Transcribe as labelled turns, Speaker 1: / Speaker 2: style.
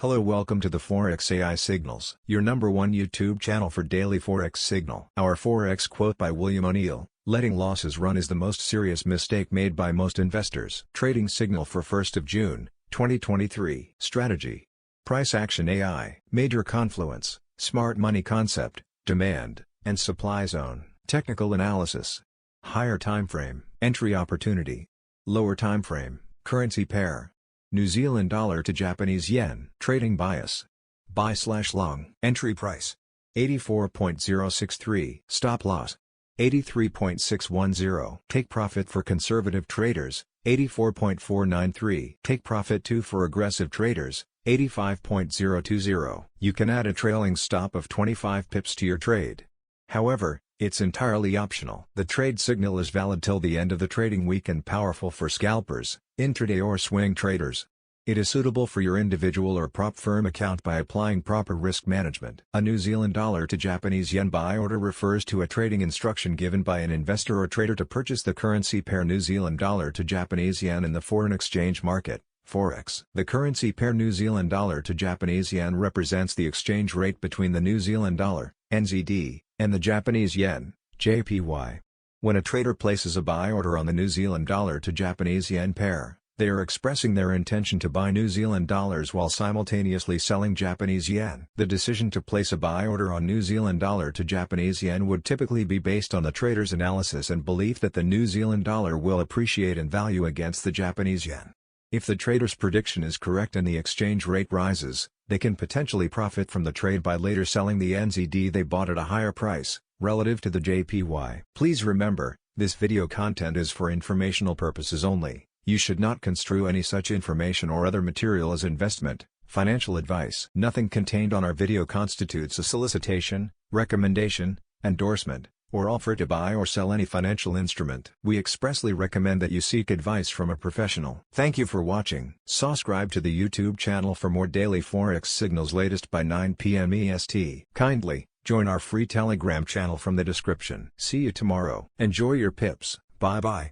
Speaker 1: Hello, welcome to the Forex AI Signals, your #1 YouTube channel for daily Forex signal. Our Forex quote by William O'Neill: "Letting losses run is the most serious mistake made by most investors." Trading signal for 1st of June, 2023. Strategy. Price action AI. Major confluence, smart money concept, demand, and supply zone. Technical analysis. Higher time frame, entry opportunity. Lower time frame, currency pair. New Zealand dollar to Japanese yen. Trading bias. Buy/long. Entry price. 84.063. Stop loss. 83.610. Take profit for conservative traders. 84.493. Take profit 2 for aggressive traders. 85.020. You can add a trailing stop of 25 pips to your trade. However, it's entirely optional. The trade signal is valid till the end of the trading week and powerful for scalpers, intraday or swing traders. It is suitable for your individual or prop firm account by applying proper risk management. A New Zealand dollar to Japanese yen buy order refers to a trading instruction given by an investor or trader to purchase the currency pair New Zealand dollar to Japanese yen in the foreign exchange market, Forex. The currency pair New Zealand dollar to Japanese yen represents the exchange rate between the New Zealand dollar, NZD, and the Japanese yen, JPY. When a trader places a buy order on the New Zealand dollar to Japanese yen pair, they are expressing their intention to buy New Zealand dollars while simultaneously selling Japanese yen. The decision to place a buy order on New Zealand dollar to Japanese yen would typically be based on the trader's analysis and belief that the New Zealand dollar will appreciate in value against the Japanese yen. If the trader's prediction is correct and the exchange rate rises, they can potentially profit from the trade by later selling the NZD they bought at a higher price, relative to the JPY. Please remember, this video content is for informational purposes only. You should not construe any such information or other material as investment, financial advice. Nothing contained on our video constitutes a solicitation, recommendation, endorsement, or offer to buy or sell any financial instrument. We expressly recommend that you seek advice from a professional. Thank you for watching. Subscribe to the YouTube channel for more daily Forex signals latest by 9 p.m. EST. Kindly, join our free Telegram channel from the description. See you tomorrow. Enjoy your pips. Bye-bye.